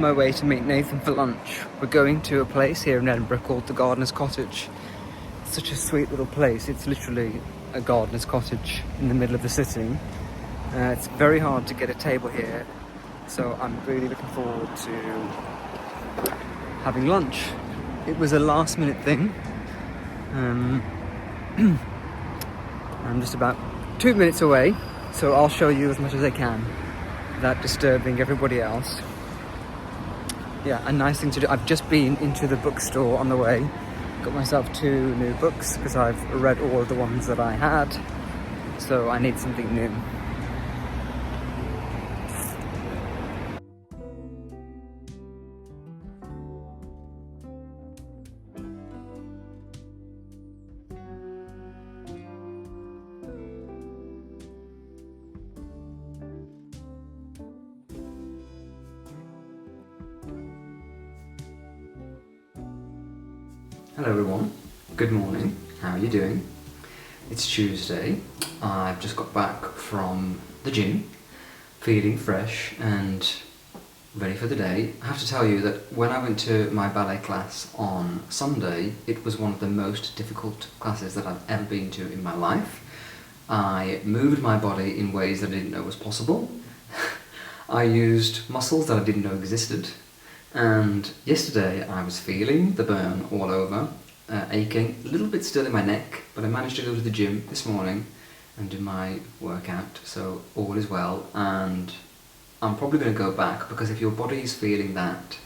My way to meet Nathan for lunch. We're going to a place here in Edinburgh called the Gardener's Cottage. It's such a sweet little place. It's literally a gardener's cottage in the middle of the city. It's very hard to get a table here, so I'm really looking forward to having lunch. It was a last minute thing. I'm just about 2 minutes away, so I'll show you as much as I can without disturbing everybody else. Yeah, a nice thing to do. I've just been into the bookstore on the way. Got myself 2 new books because I've read all of the ones that I had. So I need something new. Hello everyone, good morning, how are you doing? It's Tuesday, I've just got back from the gym, feeling fresh and ready for the day. I have to tell you that when I went to my ballet class on Sunday, it was one of the most difficult classes that I've ever been to in my life. I moved my body in ways that I didn't know was possible. I used muscles that I didn't know existed. And yesterday I was feeling the burn all over, aching, a little bit still in my neck, but I managed to go to the gym this morning and do my workout, so all is well. And I'm probably going to go back, because if your body is feeling that,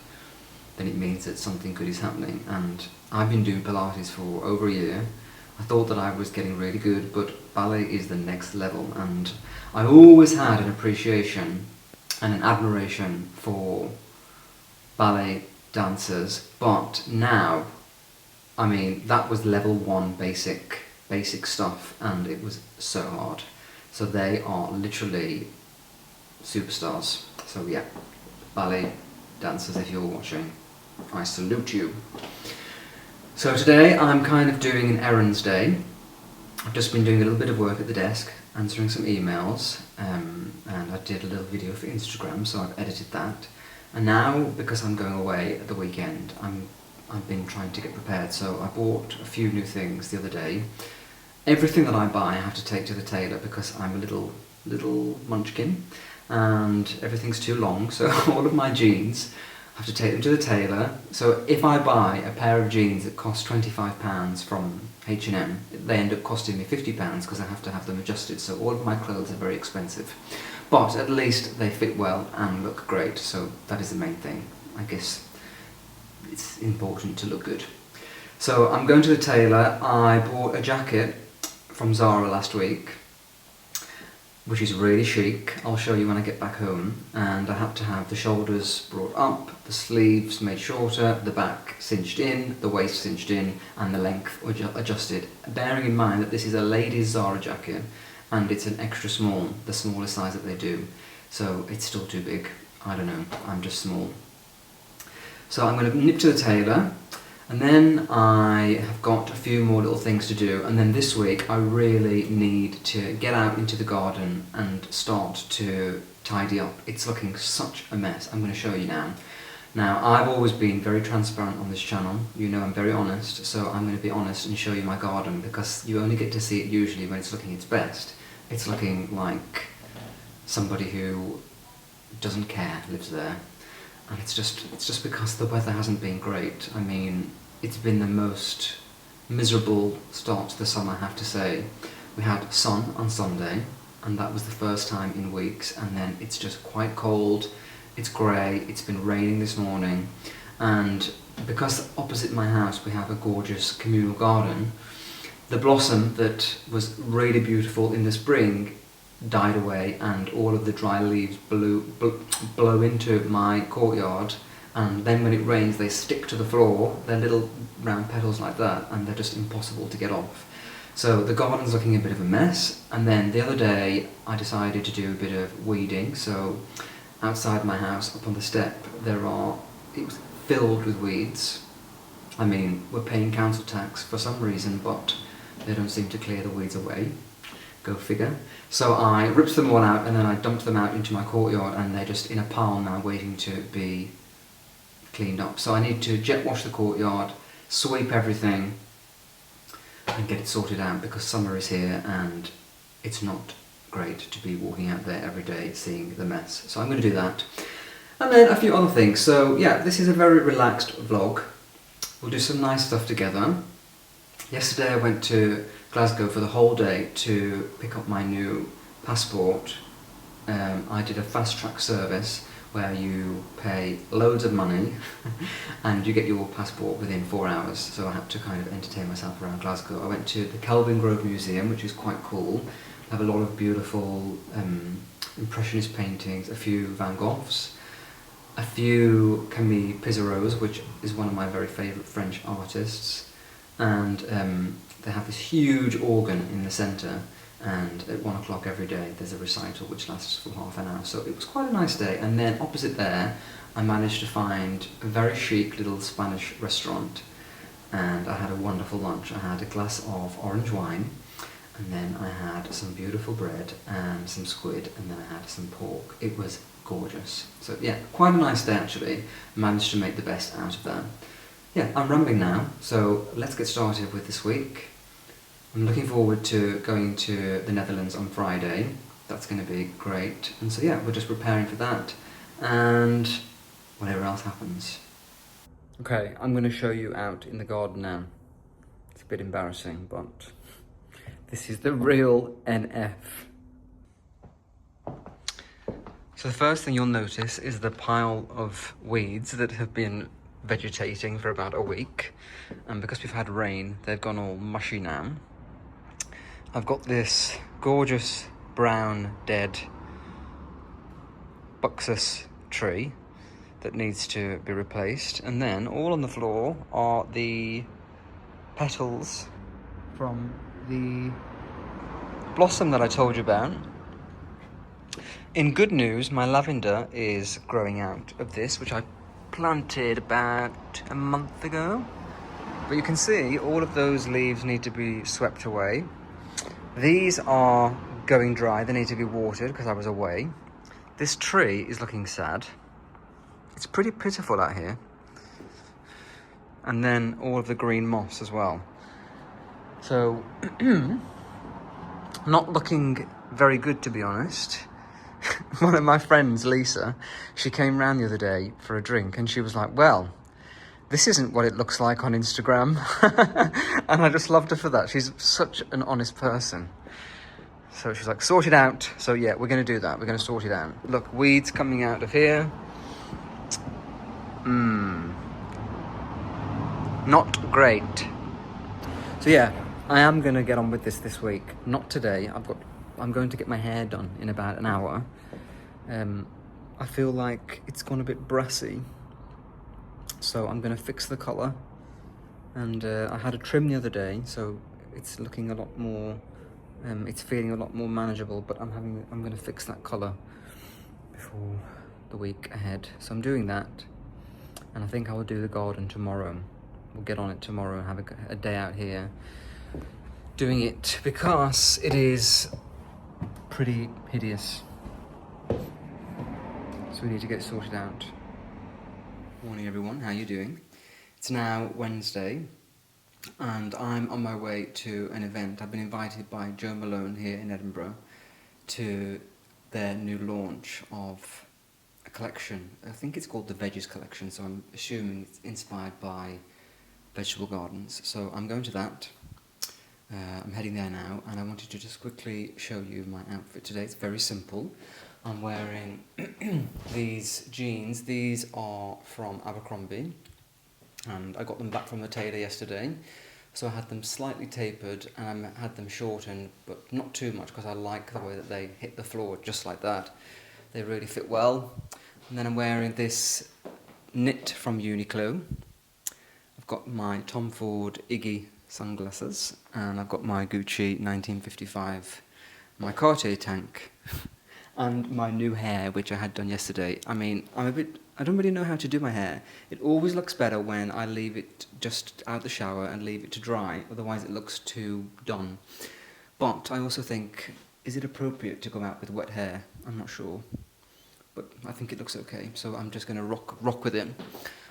then it means that something good is happening. And I've been doing Pilates for over a year. I thought that I was getting really good, but ballet is the next level, and I always had an appreciation and an admiration for ballet dancers, but now, I mean, that was level 1 basic stuff, and it was so hard. So they are literally superstars. So yeah, ballet dancers, if you're watching, I salute you. So today I'm kind of doing an errands day. I've just been doing a little bit of work at the desk, answering some emails, and I did a little video for Instagram, so I've edited that. And now, because I'm going away at the weekend, I've been trying to get prepared, so I bought a few new things the other day. Everything that I buy I have to take to the tailor, because I'm a little munchkin and everything's too long, so all of my jeans I have to take them to the tailor. So if I buy a pair of jeans that cost £25 from H&M, they end up costing me £50 because I have to have them adjusted, so all of my clothes are very expensive. But at least they fit well and look great, so that is the main thing. I guess it's important to look good. So I'm going to the tailor. I bought a jacket from Zara last week, which is really chic. I'll show you when I get back home. And I had to have the shoulders brought up, the sleeves made shorter, the back cinched in, the waist cinched in, and the length adjusted. Bearing in mind that this is a ladies' Zara jacket, and it's an extra small, the smallest size that they do. So it's still too big. I don't know, I'm just small. So I'm going to nip to the tailor, and then I have got a few more little things to do, and then this week I really need to get out into the garden and start to tidy up. It's looking such a mess. I'm going to show you now. Now, I've always been very transparent on this channel. You know I'm very honest, so I'm going to be honest and show you my garden, because you only get to see it usually when it's looking its best. It's looking like somebody who doesn't care lives there. And it's just because the weather hasn't been great. I mean, it's been the most miserable start to the summer, I have to say. We had sun on Sunday, and that was the first time in weeks, and then it's just quite cold, it's grey, it's been raining this morning, and because opposite my house we have a gorgeous communal garden, the blossom that was really beautiful in the spring died away, and all of the dry leaves blow into my courtyard, and then when it rains they stick to the floor. They're little round petals like that, and they're just impossible to get off. So the garden's looking a bit of a mess. And then the other day I decided to do a bit of weeding. So outside my house, up on the step, it was filled with weeds. I mean, we're paying council tax for some reason, but they don't seem to clear the weeds away. Go figure. So I ripped them all out, and then I dumped them out into my courtyard, and they're just in a pile now waiting to be cleaned up. So I need to jet wash the courtyard, sweep everything and get it sorted out, because summer is here and it's not great to be walking out there every day seeing the mess. So I'm going to do that. And then a few other things. So yeah, this is a very relaxed vlog. We'll do some nice stuff together. Yesterday I went to Glasgow for the whole day to pick up my new passport. I did a fast track service where you pay loads of money and you get your passport within 4 hours. So I had to kind of entertain myself around Glasgow. I went to the Kelvin Grove Museum, which is quite cool. They have a lot of beautiful impressionist paintings, a few Van Goghs, a few Camille Pissarros, which is one of my very favourite French artists, and they have this huge organ in the centre, and at 1 o'clock every day there's a recital which lasts for half an hour. So it was quite a nice day. And then opposite there I managed to find a very chic little Spanish restaurant, and I had a wonderful lunch. I had a glass of orange wine, and then I had some beautiful bread and some squid, and then I had some pork. It was gorgeous. So yeah, quite a nice day actually. Managed to make the best out of that. Yeah, I'm rambling now, so let's get started with this week. I'm looking forward to going to the Netherlands on Friday. That's going to be great. And so yeah, we're just preparing for that and whatever else happens. Okay, I'm going to show you out in the garden now. It's a bit embarrassing, but this is the real NF. So the first thing you'll notice is the pile of weeds that have been vegetating for about a week, and because we've had rain they've gone all mushy now. I've got this gorgeous brown dead buxus tree that needs to be replaced, and then all on the floor are the petals from the blossom that I told you about. In good news, my lavender is growing out of this, which I planted about a month ago. But you can see all of those leaves need to be swept away. These are going dry, they need to be watered because I was away. This tree is looking sad. It's pretty pitiful out here. And then all of the green moss as well. So, not looking very good, to be honest. One of my friends, Lisa, she came round the other day for a drink and she was like, well, this isn't what it looks like on Instagram. And I just loved her for that. She's such an honest person. So she's like, sort it out. So yeah, we're going to do that. We're going to sort it out. Look, weeds coming out of here. Not great. So yeah, I am going to get on with this week. Not today. I'm going to get my hair done in about an hour. I feel like it's gone a bit brassy, so I'm going to fix the colour. And I had a trim the other day, so it's looking a lot more, it's feeling a lot more manageable, but I'm going to fix that colour before the week ahead. So I'm doing that, and I think I will do the garden tomorrow. We'll get on it tomorrow and have a day out here doing it, because it is pretty hideous. So we need to get it sorted out. Morning everyone, how are you doing? It's now Wednesday and I'm on my way to an event. I've been invited by Jo Malone here in Edinburgh to their new launch of a collection. I think it's called the Veggies Collection, so I'm assuming it's inspired by vegetable gardens. So I'm going to that. I'm heading there now, and I wanted to just quickly show you my outfit today. It's very simple. I'm wearing these jeans. These are from Abercrombie, and I got them back from the tailor yesterday. So I had them slightly tapered and I had them shortened, but not too much, because I like the way that they hit the floor just like that. They really fit well. And then I'm wearing this knit from Uniqlo. I've got my Tom Ford Iggy sunglasses, and I've got my Gucci 1955, my Cartier tank, and my new hair, which I had done yesterday. I mean, I don't really know how to do my hair. It always looks better when I leave it just out the shower and leave it to dry, otherwise it looks too done. But I also think, is it appropriate to go out with wet hair? I'm not sure, but I think it looks okay, so I'm just going to rock with it.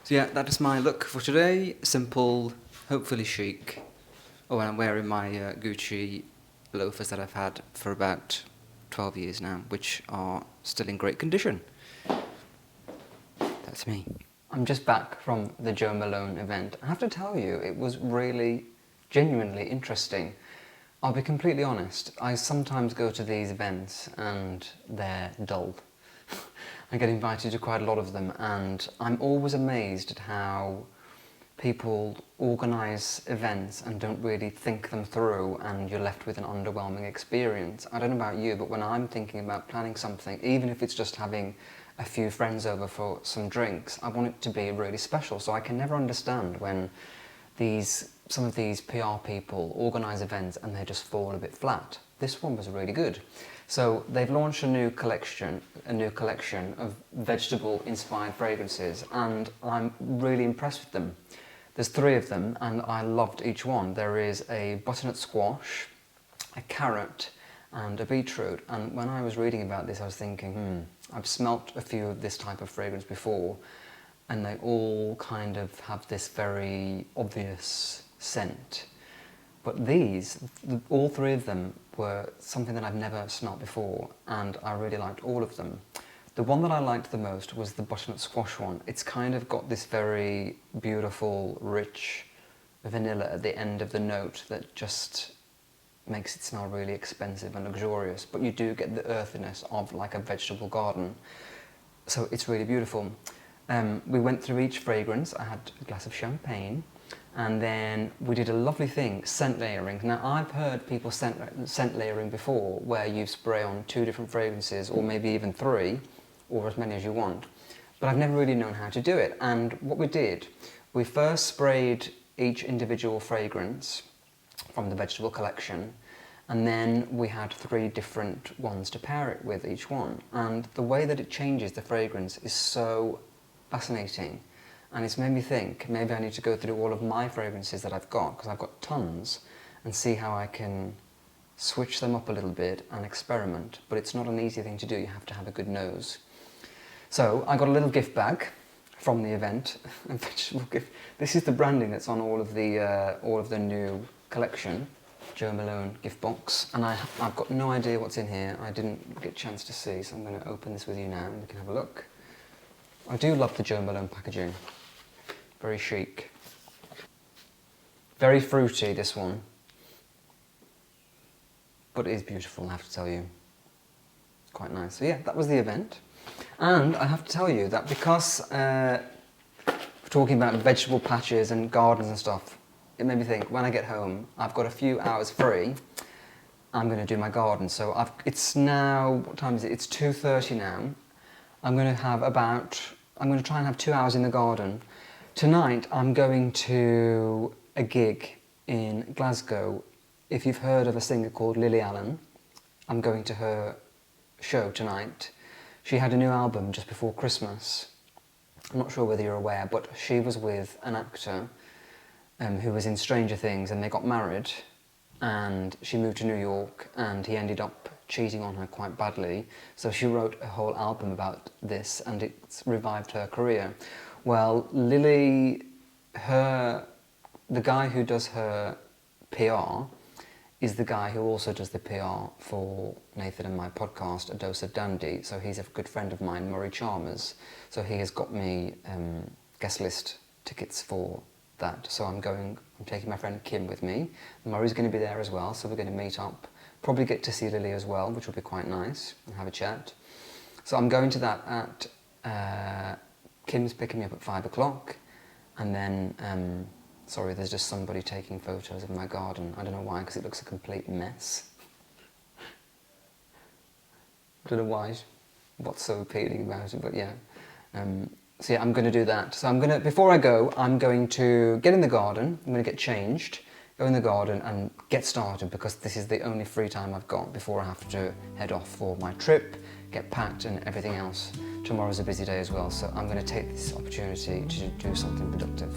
So So yeah, that is my look for today. Simple, hopefully chic. Oh, and I'm wearing my Gucci loafers that I've had for about 12 years now, which are still in great condition. That's me. I'm just back from the Jo Malone event. I have to tell you, it was really genuinely interesting. I'll be completely honest, I sometimes go to these events and they're dull. I get invited to quite a lot of them, and I'm always amazed at how people organise events and don't really think them through, and you're left with an underwhelming experience. I don't know about you, but when I'm thinking about planning something, even if it's just having a few friends over for some drinks, I want it to be really special. So I can never understand when some of these PR people organise events and they just fall a bit flat. This one was really good. So they've launched a new collection of vegetable-inspired fragrances, and I'm really impressed with them. There's 3 of them, and I loved each one. There is a butternut squash, a carrot, and a beetroot. And when I was reading about this, I was thinking, I've smelt a few of this type of fragrance before, and they all kind of have this very obvious scent. But these, all 3 of them, were something that I've never smelt before, and I really liked all of them. The one that I liked the most was the butternut squash one. It's kind of got this very beautiful, rich vanilla at the end of the note that just makes it smell really expensive and luxurious, but you do get the earthiness of like a vegetable garden. So it's really beautiful. We went through each fragrance. I had a glass of champagne, and then we did a lovely thing, scent layering. Now, I've heard people scent layering before, where you spray on 2 different fragrances, or maybe even 3, or as many as you want. But I've never really known how to do it. And what we did, we first sprayed each individual fragrance from the vegetable collection, and then we had 3 different ones to pair it with each one. And the way that it changes the fragrance is so fascinating. And it's made me think, maybe I need to go through all of my fragrances that I've got, because I've got tons, and see how I can switch them up a little bit and experiment. But it's not an easy thing to do, you have to have a good nose. So I got a little gift bag from the event, a vegetable gift. This is the branding that's on all of the new collection, Jo Malone gift box. And I've got no idea what's in here. I didn't get a chance to see, so I'm going to open this with you now and we can have a look. I do love the Jo Malone packaging. Very chic. Very fruity, this one. But it is beautiful, I have to tell you. Quite nice. So yeah, that was the event. And I have to tell you that because we're talking about vegetable patches and gardens and stuff, it made me think, when I get home, I've got a few hours free, I'm going to do my garden. So it's now, what time is it? It's 2:30 now. I'm going to try and have 2 hours in the garden. Tonight I'm going to a gig in Glasgow. If you've heard of a singer called Lily Allen, I'm going to her show tonight. She had a new album just before Christmas. I'm not sure whether you're aware, but she was with an actor who was in Stranger Things, and they got married, and she moved to New York, and he ended up cheating on her quite badly. So she wrote a whole album about this, and it's revived her career. Well, Lily, the guy who does her PR is the guy who also does the PR for Nathan and my podcast, A Dose of Dandy. So he's a good friend of mine, Murray Chalmers. So he has got me guest list tickets for that. So I'm taking my friend Kim with me. Murray's going to be there as well, so we're going to meet up. Probably get to see Lily as well, which will be quite nice, and have a chat. So I'm going to that at... Kim's picking me up at 5 o'clock, and then, sorry, there's just somebody taking photos of my garden. I don't know why, because it looks a complete mess. I don't know why, what's so appealing about it, but yeah. So yeah, I'm going to do that. So before I go, I'm going to get in the garden, I'm going to get changed, go in the garden and get started, because this is the only free time I've got before I have to head off for my trip, get packed and everything else. Tomorrow's a busy day as well, so I'm going to take this opportunity to do something productive.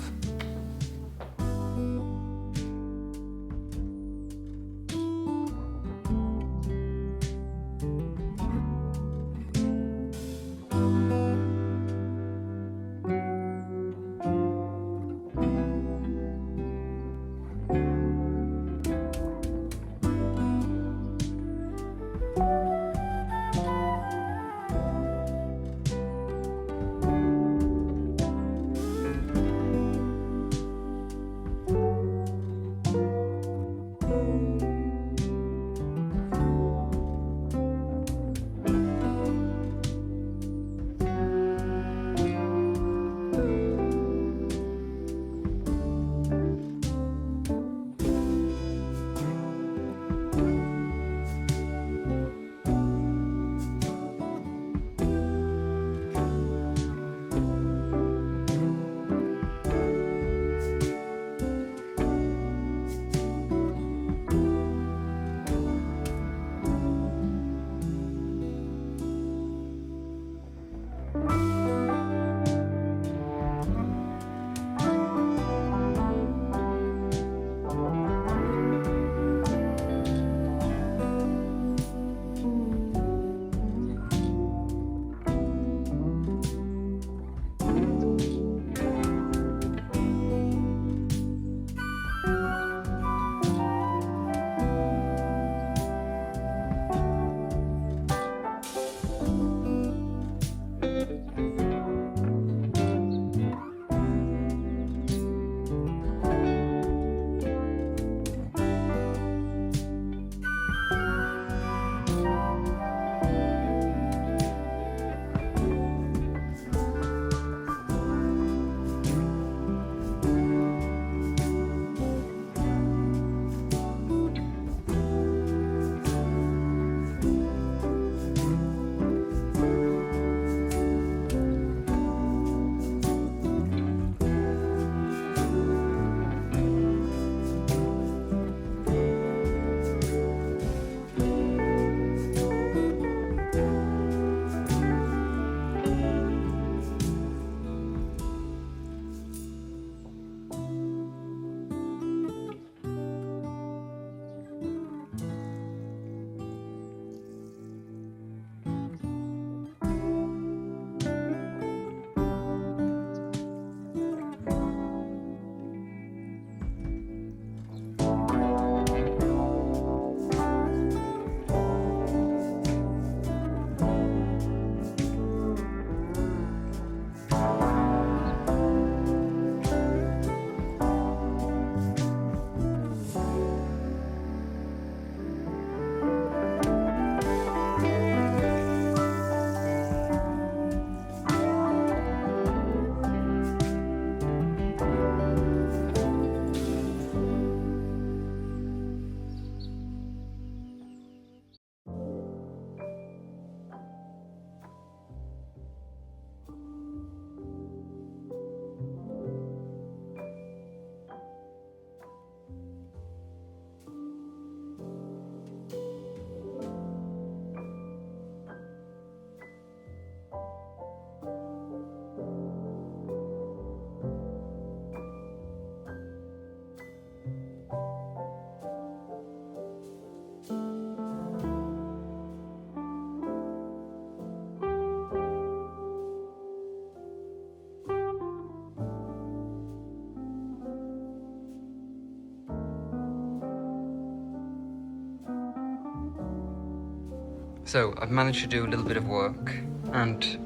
So I've managed to do a little bit of work and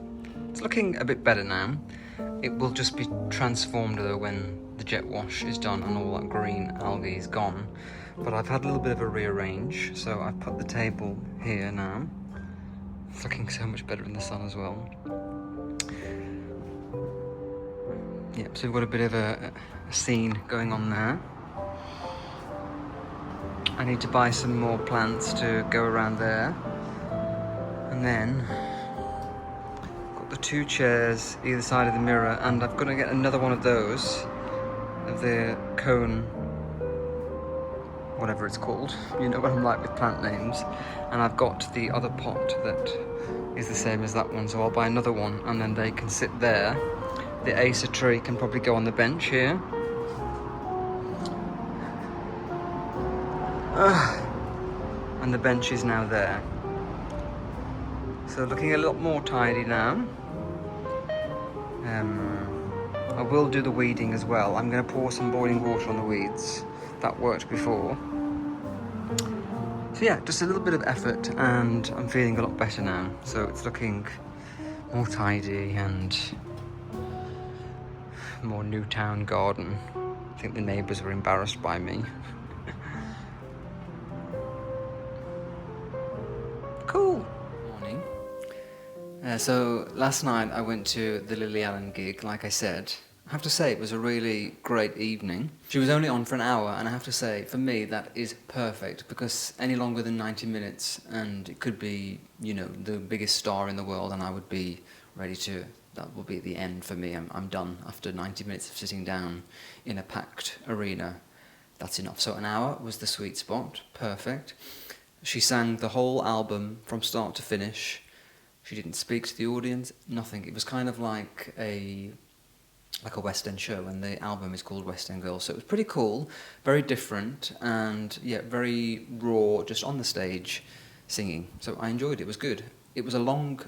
it's looking a bit better now. It will just be transformed though when the jet wash is done and all that green algae is gone. But I've had a little bit of a rearrange, so I've put the table here now. It's looking so much better in the sun as well. Yep, so we've got a bit of a scene going on there. I need to buy some more plants to go around there. And then got the 2 chairs either side of the mirror, and I've got to get another one of those, of the cone, whatever it's called. You know what I'm like with plant names. And I've got the other pot that is the same as that one, so I'll buy another one and then they can sit there. The Acer tree can probably go on the bench here. And the bench is now there. So looking a lot more tidy now. I will do the weeding as well. I'm going to pour some boiling water on the weeds. That worked before. So yeah, just a little bit of effort and I'm feeling a lot better now. So it's looking more tidy and more Newtown garden. I think the neighbours were embarrassed by me. Cool. Morning. So last night I went to the Lily Allen gig, like I said. I have to say it was a really great evening. She was only on for an hour, and I have to say, for me, that is perfect, because any longer than 90 minutes, and it could be, you know, the biggest star in the world, and I would be ready to, that will be the end for me. I'm done after 90 minutes of sitting down in a packed arena. That's enough. So an hour was the sweet spot, perfect. She sang the whole album from start to finish. She didn't speak to the audience, nothing. It was kind of like a West End show, and the album is called West End Girls, so it was pretty cool, very different, and yeah, very raw, just on the stage singing. So I enjoyed it. It was good. It was a long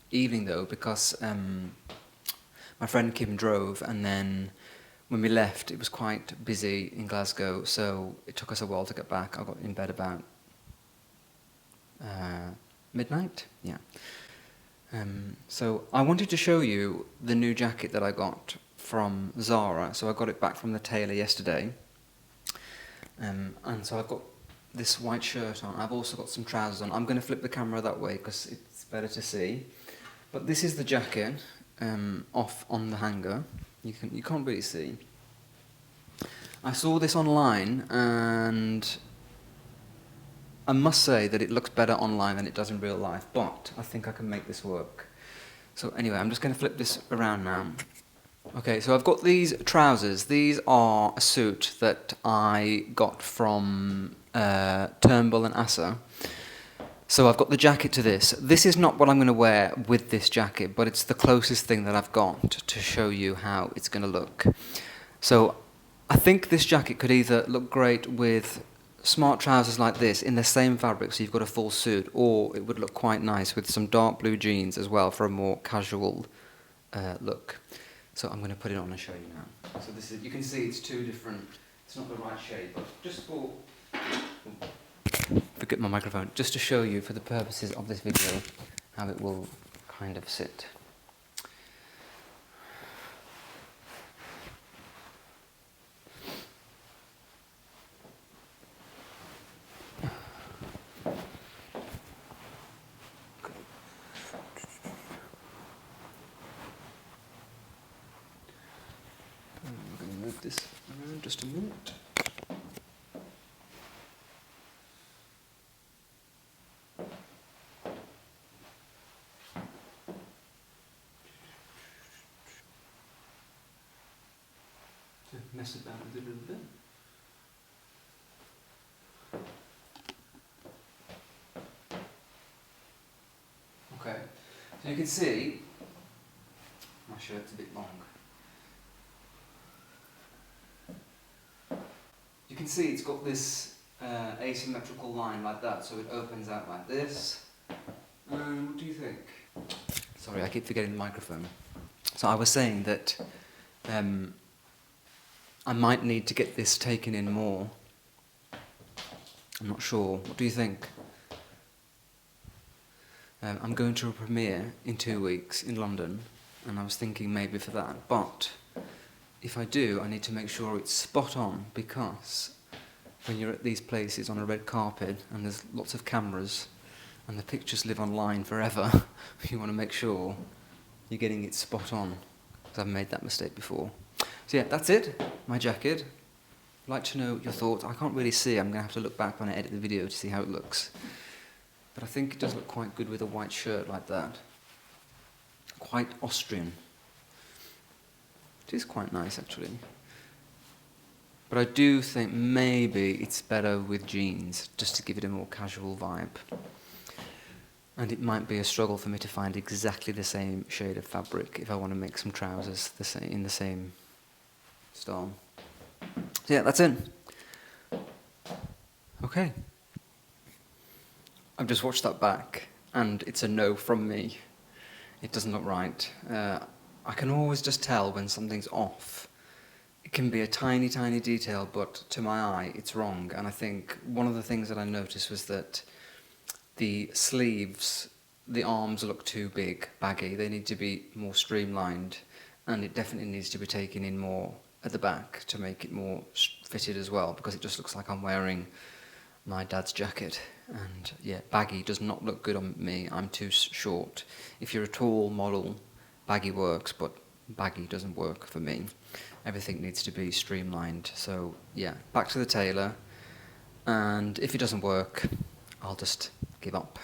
evening though, because my friend Kim drove, and then when we left it was quite busy in Glasgow, so it took us a while to get back. I got in bed about midnight, yeah. So I wanted to show you the new jacket that I got from Zara. So I got it back from the tailor yesterday. And so I've got this white shirt on. I've also got some trousers on. I'm going to flip the camera that way because it's better to see. But this is the jacket off on the hanger. You can't really see. I saw this online and I must say that it looks better online than it does in real life, but I think I can make this work. So anyway, I'm just going to flip this around now. Okay, so I've got these trousers. These are a suit that I got from Turnbull and Asser. So I've got the jacket to this. This is not what I'm going to wear with this jacket, but it's the closest thing that I've got to show you how it's going to look. So I think this jacket could either look great with smart trousers like this in the same fabric, so you've got a full suit, or it would look quite nice with some dark blue jeans as well for a more casual look. So I'm going to put it on and show you now. So this is, you can see it's two different, it's not the right shade, but just for, forget my microphone, just to show you for the purposes of this video how it will kind of sit. This around just a minute. To mess about with it a little bit. Okay, so you can see my shirt's a bit long. You can see it's got this asymmetrical line like that, so it opens out like this. What do you think? Sorry, I keep forgetting the microphone. So I was saying that I might need to get this taken in more. I'm not sure. What do you think? I'm going to a premiere in 2 weeks in London, and I was thinking maybe for that, but if I do, I need to make sure it's spot on, because when you're at these places on a red carpet and there's lots of cameras and the pictures live online forever, you want to make sure you're getting it spot on, because I've made that mistake before. So yeah, that's it, my jacket. I'd like to know your thoughts. I can't really see, I'm going to have to look back when I edit the video to see how it looks. But I think it does look quite good with a white shirt like that. Quite Austrian. It is quite nice, actually. But I do think maybe it's better with jeans, just to give it a more casual vibe. And it might be a struggle for me to find exactly the same shade of fabric if I want to make some trousers in the same style. So yeah, that's it. Okay. I've just watched that back, and it's a no from me. It doesn't look right. I can always just tell when something's off. It can be a tiny, tiny detail, but to my eye, it's wrong. And I think one of the things that I noticed was that the sleeves, the arms look too big, baggy. They need to be more streamlined, and it definitely needs to be taken in more at the back to make it more fitted as well, because it just looks like I'm wearing my dad's jacket. And yeah, baggy does not look good on me. I'm too short. If you're a tall model, baggy works, but baggy doesn't work for me. Everything needs to be streamlined. So yeah, back to the tailor, and if it doesn't work, I'll just give up.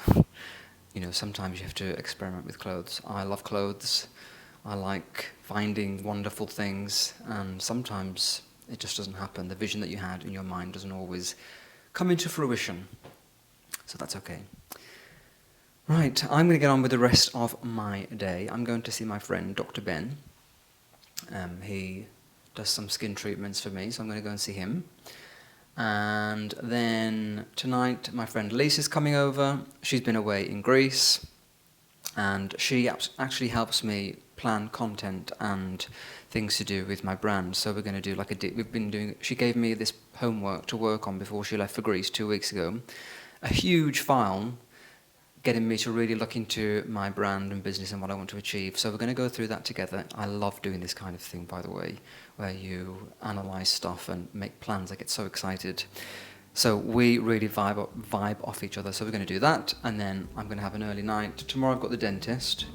You know, sometimes you have to experiment with clothes. I love clothes. I like finding wonderful things, and sometimes it just doesn't happen. The vision that you had in your mind doesn't always come into fruition. So that's okay. Right, I'm going to get on with the rest of my day. I'm going to see my friend, Dr. Ben. He does some skin treatments for me, so I'm going to go and see him. And then tonight, my friend Lisa's coming over. She's been away in Greece, and she actually helps me plan content and things to do with my brand. So we're going to do like she gave me this homework to work on before she left for Greece 2 weeks ago. A huge file getting me to really look into my brand and business and what I want to achieve. So we're going to go through that together. I love doing this kind of thing, by the way, where you analyse stuff and make plans. I get so excited. So we really vibe off each other. So we're going to do that, and then I'm going to have an early night. Tomorrow I've got the dentist,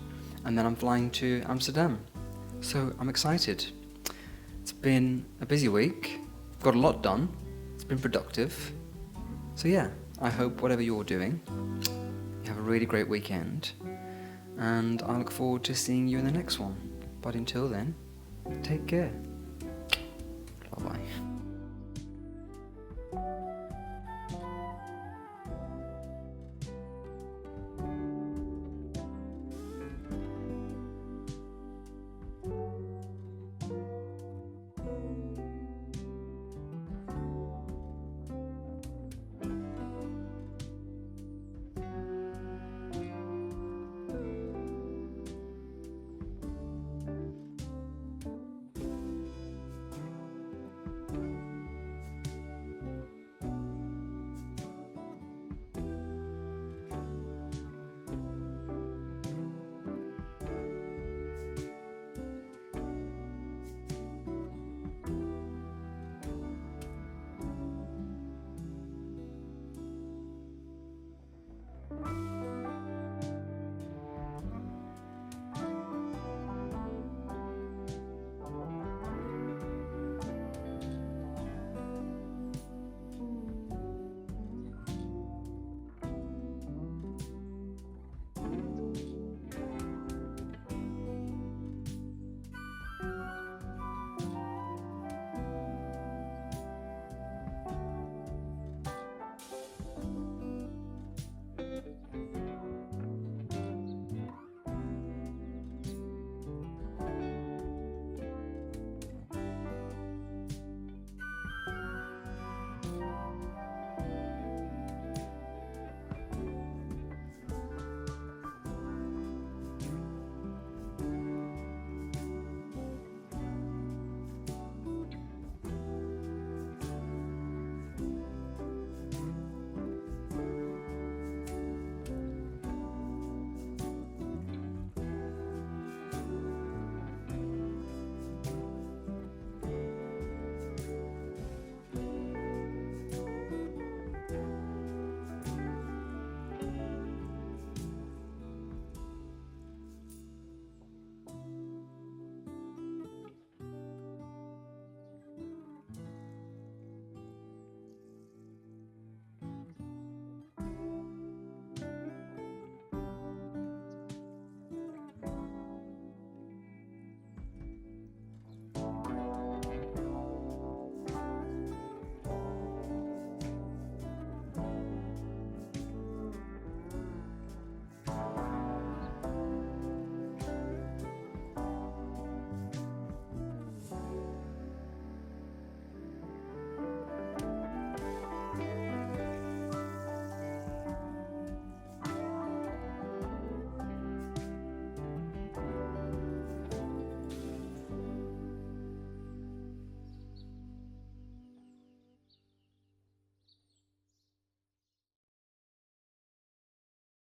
and then I'm flying to Amsterdam. So I'm excited. It's been a busy week. Got a lot done. It's been productive. So yeah, I hope whatever you're doing, you have a really great weekend, and I look forward to seeing you in the next one. But until then, take care. Bye-bye.